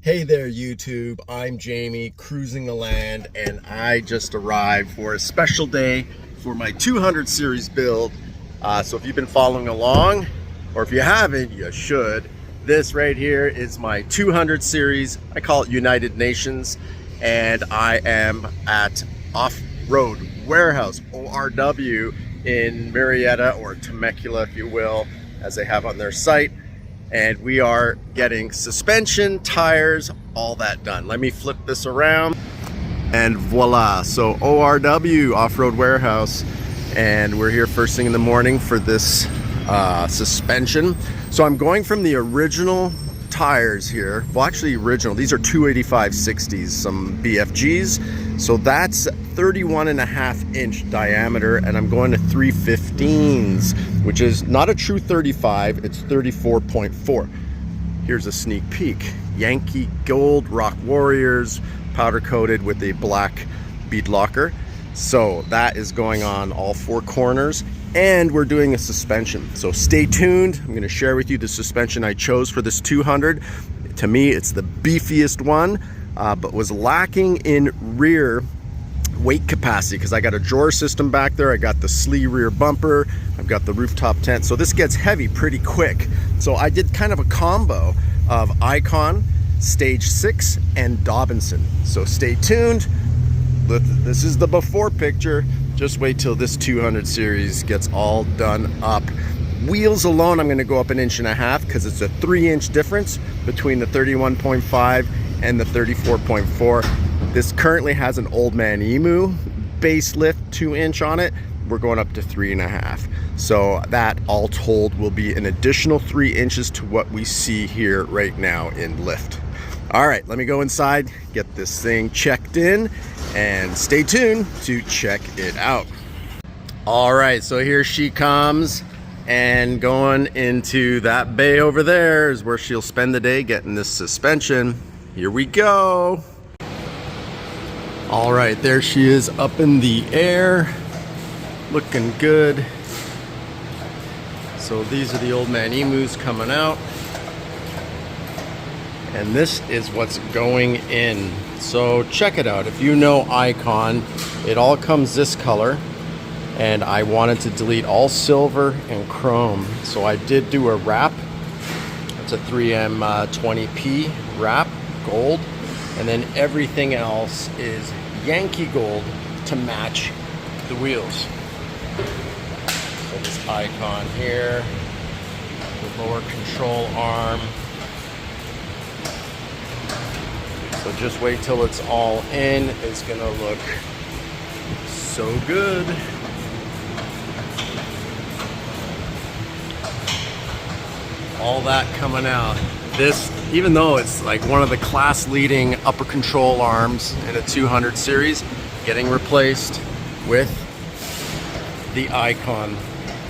Hey there YouTube, I'm Jamie, cruising the land, and I just arrived for a special day for my 200 series build. So if you've been following along, or if you haven't, you should. This right here is my 200 series. I call it United Nations, and I am at Off-Road Warehouse, ORW, in Marietta, or Temecula if you will, as they have on their site. And we are getting suspension, tires, all that done. Let me flip this around, and voila. So ORW, Off-Road Warehouse, and we're here first thing in the morning for this suspension. So I'm going from the original tires here. Well, actually original, these are 285/60s, some BFGs. So that's 31.5-inch diameter, and I'm going to 315s, which is not a true 35, it's 34.4. Here's a sneak peek. Yankee Gold Rock Warriors, powder coated with a black bead locker. So that is going on all four corners, and we're doing a suspension. So stay tuned. I'm gonna share with you the suspension I chose for this 200. To me, it's the beefiest one, but was lacking in rear weight capacity because I got a drawer system back there. I got the Slee rear bumper. I've got the rooftop tent. So this gets heavy pretty quick. So I did kind of a combo of Icon, Stage 6, and Dobinson. So stay tuned. This is the before picture. Just wait till this 200 series gets all done up. Wheels alone, I'm gonna go up 1.5 inches because it's a 3-inch difference between the 31.5 and the 34.4. This currently has an Old Man Emu base lift 2-inch on it. We're going up to 3.5. So that all told will be an additional 3 inches to what we see here right now in lift. All right, let me go inside, get this thing checked in, and stay tuned to check it out. All right, so here she comes, and going into that bay over there is where she'll spend the day getting this suspension. Here we go. All right, there she is up in the air, looking good. So these are the Old Man Emus coming out. And this is what's going in. So check it out. If you know Icon, it all comes this color, and I wanted to delete all silver and chrome. So I did do a wrap. It's a 3M 20P wrap, gold. And then everything else is Yankee gold to match the wheels. So this Icon here, the lower control arm. So just wait till it's all in. It's gonna look so good. All that coming out. This, even though it's like one of the class leading upper control arms in a 200 series, getting replaced with the Icon.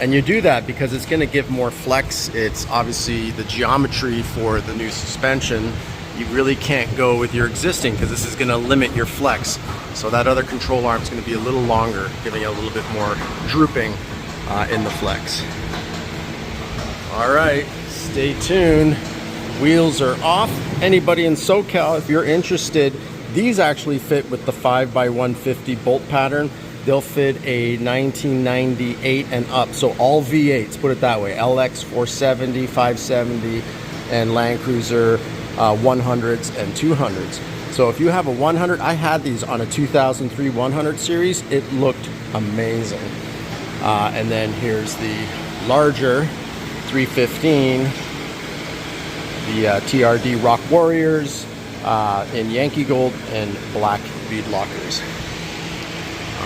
And you do that because it's gonna give more flex. It's obviously the geometry for the new suspension. You really can't go with your existing because this is going to limit your flex. So that other control arm is going to be a little longer, giving you a little bit more drooping in the flex. All right, stay tuned. Wheels are off. Anybody in SoCal, if you're interested, these actually fit with the 5x150 bolt pattern. They'll fit a 1998 and up. So all V8s, put it that way, LX 470, 570, and landcruiser 100s and 200s. So if you have a 100, I had these on a 2003 100 series. It looked amazing. And then here's the larger 315, the TRD Rock Warriors in Yankee Gold and black bead lockers.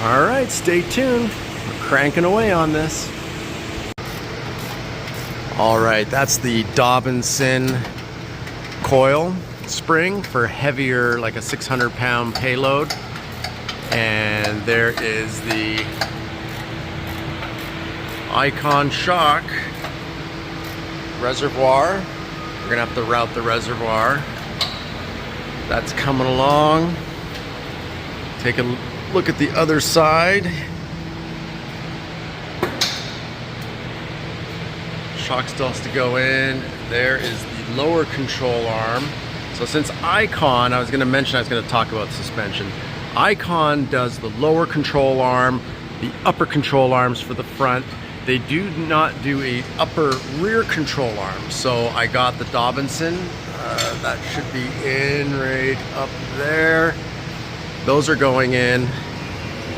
All right, stay tuned. We're cranking away on this. All right, that's the Dobinson coil spring for heavier, like a 600-pound payload. And there is the Icon shock reservoir. We're gonna have to route the reservoir. That's coming along. Take a look at the other side. Shock still has to go in. There is the lower control arm. So since Icon, I was going to mention I was going to talk about suspension. Icon does the lower control arm, the upper control arms for the front. They do not do a upper rear control arm. So I got the Dobinson. That should be in right up there. Those are going in.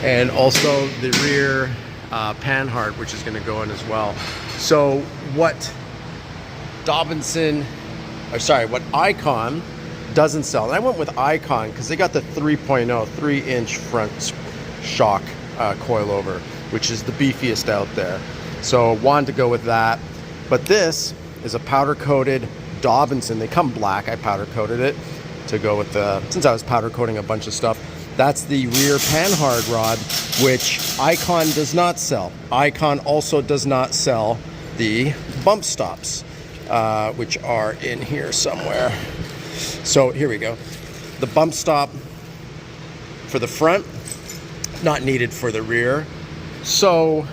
And also the rear panhard, which is going to go in as well. So what what Icon doesn't sell, and I went with Icon because they got the 3.0 3-inch front shock coilover, which is the beefiest out there. So wanted to go with that. But this is a powder coated Dobinson. They come black. I powder coated it to go with the, since I was powder coating a bunch of stuff. That's the rear panhard rod, which Icon does not sell. Icon also does not sell the bump stops, which are in here somewhere. So here we go. The bump stop for the front, not needed for the rear. So,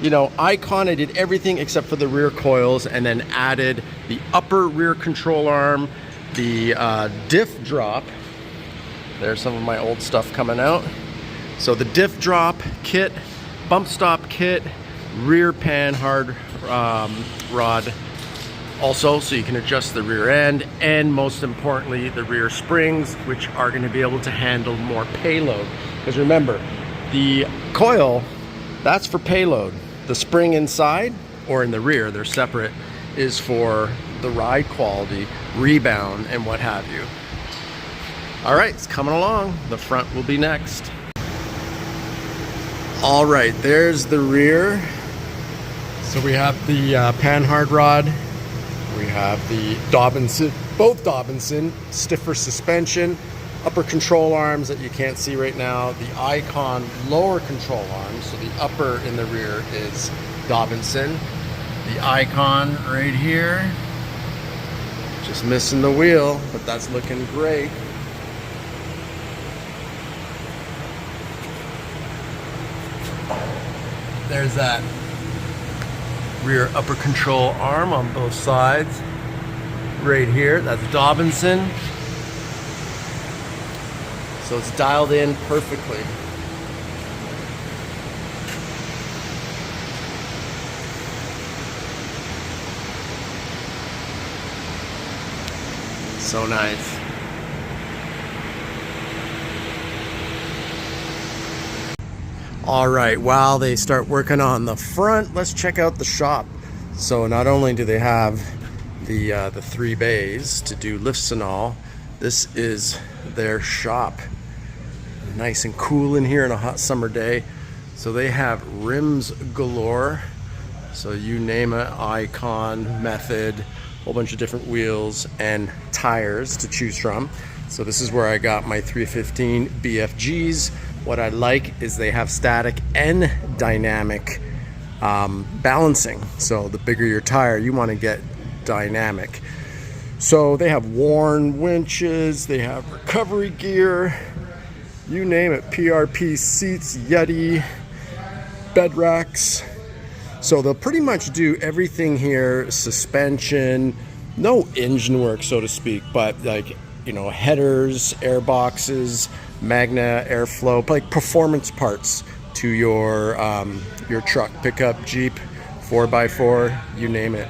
you know, Icon, I did everything except for the rear coils, and then added the upper rear control arm, the diff drop. There's some of my old stuff coming out. So the diff drop kit, bump stop kit, rear panhard rod also, so you can adjust the rear end, and most importantly the rear springs, which are going to be able to handle more payload. Because remember, the coil, that's for payload. The spring inside or in the rear, they're separate, is for the ride quality, rebound, and what have you. All right, it's coming along. The front will be next. All right, there's the rear. So we have the panhard rod. We have the Dobinson, both Dobinson, stiffer suspension, upper control arms that you can't see right now, the Icon lower control arms, so the upper in the rear is Dobinson. The Icon right here, just missing the wheel, but that's looking great. There's that rear upper control arm on both sides. Right here, that's Dobinson. So it's dialed in perfectly. So nice. All right, while they start working on the front, let's check out the shop. So not only do they have the 3 bays to do lifts and all, this is their shop. Nice and cool in here on a hot summer day. So they have rims galore. So you name it, Icon, Method, a whole bunch of different wheels and tires to choose from. So this is where I got my 315 BFGs. What I like is they have static and dynamic balancing. So the bigger your tire, you want to get dynamic. So they have worn winches, they have recovery gear, you name it, PRP seats, Yeti, bed racks. So they'll pretty much do everything here, suspension, no engine work, so to speak, but like, you know, headers, air boxes, magna, airflow, like performance parts to your truck, pickup, Jeep, 4x4, you name it.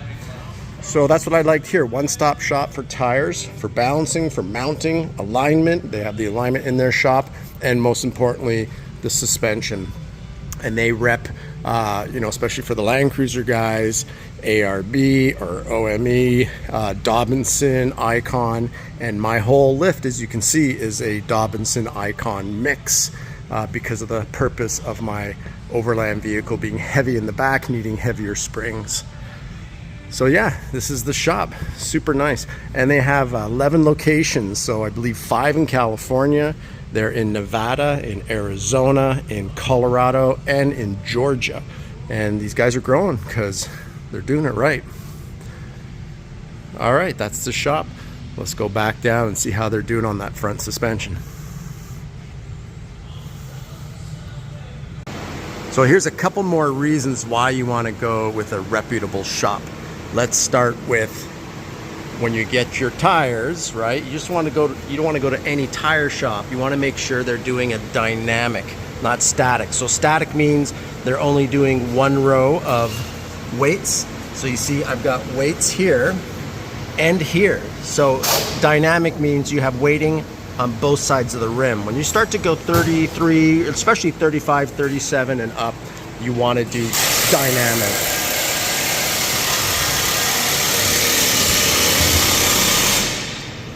So that's what I liked here. One-stop shop for tires, for balancing, for mounting, alignment. They have the alignment in their shop, and most importantly, the suspension. And they rep, you know, especially for the landcruiser guys, ARB or OME, Dobinson, Icon, and my whole lift, as you can see, is a Dobinson Icon mix because of the purpose of my overland vehicle being heavy in the back, needing heavier springs. So yeah, this is the shop, super nice. And they have 11 locations, so I believe 5 in California. They're in Nevada, in Arizona, in Colorado, and in Georgia. And these guys are growing because they're doing it right. All right, that's the shop. Let's go back down and see how they're doing on that front suspension. So here's a couple more reasons why you want to go with a reputable shop. Let's start with when you get your tires, right, you just want to go to, you don't want to go to any tire shop. You want to make sure they're doing a dynamic, not static. So static means they're only doing one row of weights. So you see I've got weights here and here. So dynamic means you have weighting on both sides of the rim. When you start to go 33, especially 35, 37 and up, you want to do dynamic.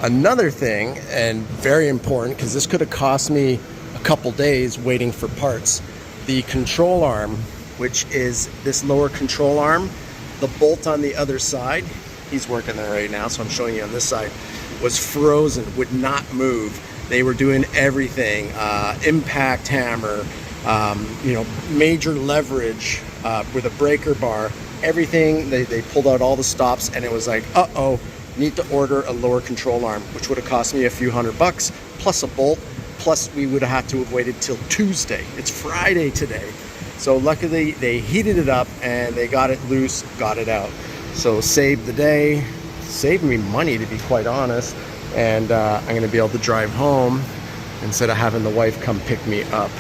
Another thing, and very important, because this could have cost me a couple days waiting for parts, the control arm, which is this lower control arm, the bolt on the other side, he's working there right now, so I'm showing you on this side, was frozen, would not move. They were doing everything, impact hammer, you know, major leverage with a breaker bar, everything. They pulled out all the stops, and it was like, uh-oh, need to order a lower control arm, which would have cost me a few $100 plus a bolt, plus we would have had to have waited till Tuesday. It's Friday today. So luckily they heated it up and they got it loose, got it out. So saved the day, saved me money, to be quite honest. And I'm gonna be able to drive home instead of having the wife come pick me up.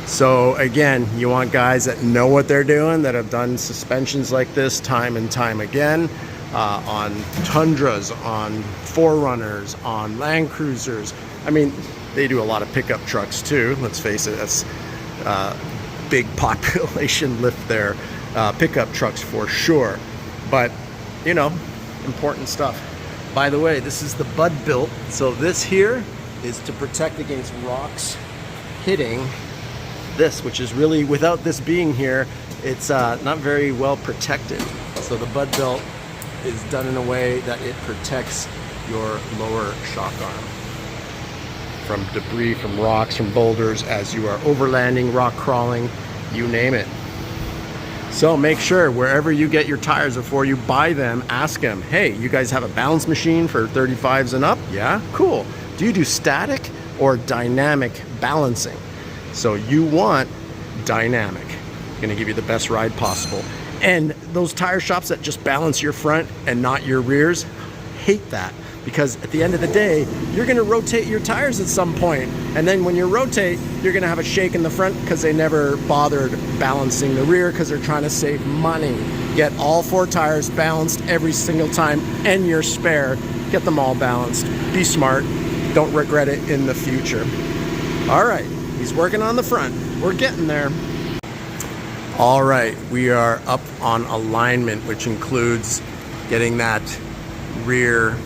So again, you want guys that know what they're doing, that have done suspensions like this time and time again, on Tundras, on 4Runners, on landcruisers. I mean, they do a lot of pickup trucks too, let's face it. That's big population lift there, pickup trucks for sure. But you know, important stuff. By the way, this is the Bud built. So this here is to protect against rocks hitting this, which is really, without this being here, it's not very well protected. So the Bud built is done in a way that it protects your lower shock arm from debris, from rocks, from boulders, as you are overlanding, rock crawling, you name it. So make sure wherever you get your tires, before you buy them, ask them, hey, you guys have a balance machine for 35s and up? Yeah, cool. Do you do static or dynamic balancing? So you want dynamic. Gonna give you the best ride possible. And those tire shops that just balance your front and not your rears, hate that. Because at the end of the day, you're gonna rotate your tires at some point. And then when you rotate, you're gonna have a shake in the front because they never bothered balancing the rear because they're trying to save money. Get all 4 tires balanced every single time, and your spare. Get them all balanced. Be smart. Don't regret it in the future. All right, he's working on the front. We're getting there. All right, we are up on alignment, which includes getting that rear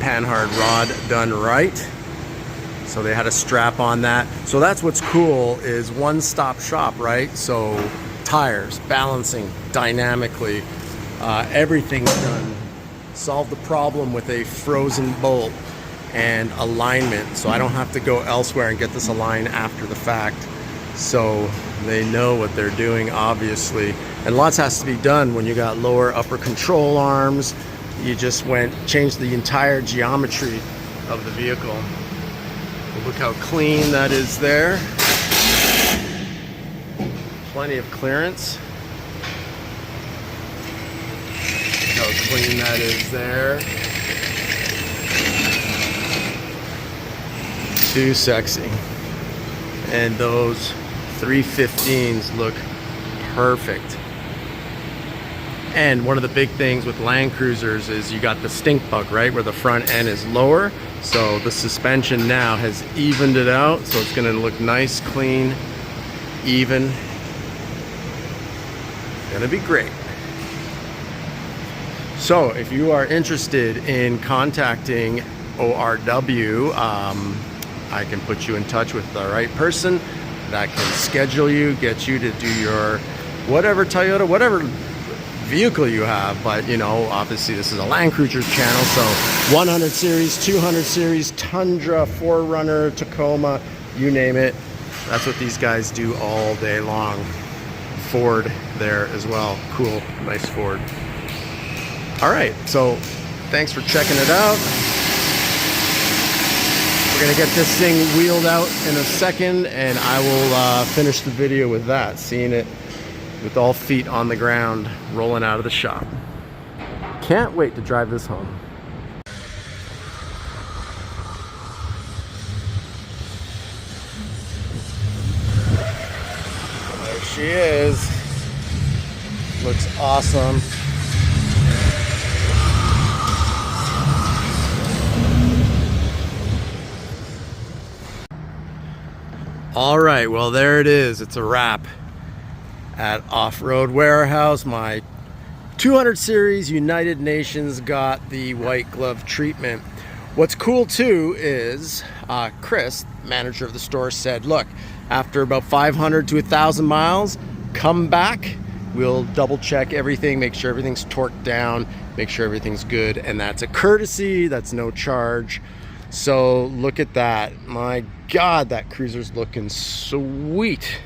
panhard rod done right. So they had a strap on that. So that's what's cool, is one-stop shop, right? So tires, balancing dynamically, everything's done. Solve the problem with a frozen bolt and alignment, so I don't have to go elsewhere and get this aligned after the fact. So they know what they're doing, obviously. And lots has to be done when you got lower upper control arms. You just changed the entire geometry of the vehicle. Look how clean that is there. Plenty of clearance. Look how clean that is there. Too sexy. And those 315s look perfect. And one of the big things with Land Cruisers is you got the stink bug, right, where the front end is lower. So the suspension now has evened it out, so it's gonna look nice, clean, even. Gonna be great. So if you are interested in contacting ORW, I can put you in touch with the right person that can schedule you, get you to do your whatever Toyota, whatever vehicle you have. But you know, obviously this is a Land Cruiser channel, so 100 series, 200 series, Tundra, 4Runner, Tacoma, you name it. That's what these guys do all day long. Ford there as well. Cool, nice Ford. All right, so thanks for checking it out. We're gonna get this thing wheeled out in a second, and I will finish the video with that, seeing it with all feet on the ground, rolling out of the shop. Can't wait to drive this home. she is. Looks awesome. All right, well, there it is. It's a wrap at Off-Road Warehouse. My 200 series United Nations got the white glove treatment. What's cool too is Chris, manager of the store, said, look, after about 500 to 1,000 miles, come back. We'll double check everything, make sure everything's torqued down, make sure everything's good. And that's a courtesy, that's no charge. So look at that. My God, that cruiser's looking sweet.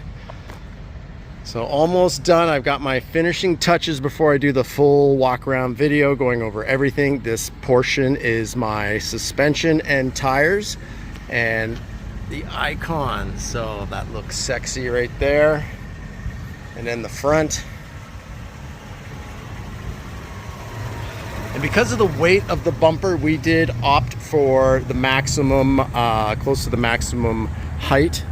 So almost done. I've got my finishing touches before I do the full walk around video going over everything. This portion is my suspension and tires and the icon. So that looks sexy right there. And then the front. And because of the weight of the bumper, we did opt for the maximum, close to the maximum height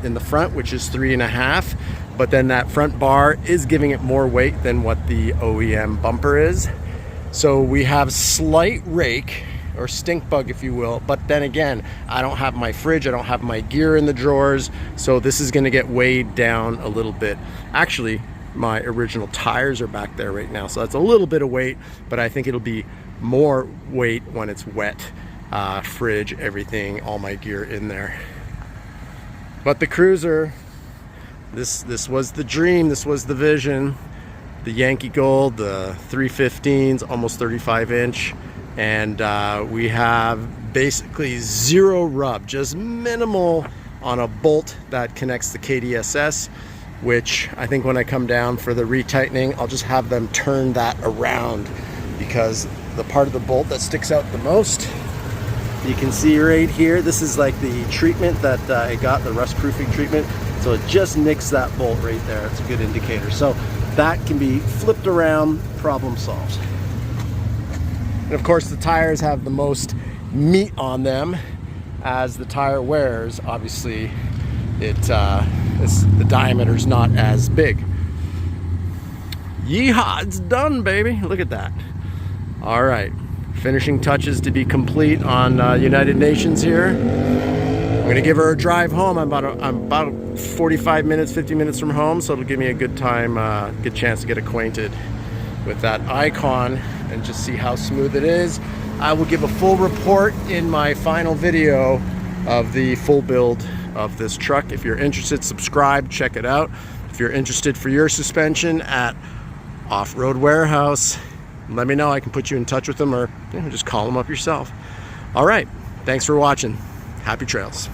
in the front, which is 3.5. But then that front bar is giving it more weight than what the OEM bumper is. So we have slight rake or stink bug, if you will. But then again, I don't have my fridge, I don't have my gear in the drawers. So this is gonna get weighed down a little bit. Actually, my original tires are back there right now. So that's a little bit of weight, but I think it'll be more weight when it's wet. Fridge, everything, all my gear in there. But the cruiser, this was the dream, this was the vision. The Yankee Gold, the 315s, almost 35-inch. And we have basically zero rub, just minimal on a bolt that connects the KDSS, which I think when I come down for the retightening, I'll just have them turn that around, because the part of the bolt that sticks out the most, you can see right here, this is like the treatment that I got, the rust proofing treatment. So it just nicks that bolt right there. It's a good indicator. So that can be flipped around, problem solved. And of course the tires have the most meat on them. As the tire wears, obviously the diameter's not as big. Yeehaw, it's done, baby. Look at that. All right, finishing touches to be complete on United Nations here. I'm gonna give her a drive home. I'm about 45 minutes, 50 minutes from home, so it'll give me a good time, good chance to get acquainted with that icon and just see how smooth it is. I will give a full report in my final video of the full build of this truck. If you're interested, subscribe, check it out. If you're interested for your suspension at Off-Road Warehouse, let me know. I can put you in touch with them, or just call them up yourself. All right, thanks for watching. Happy trails.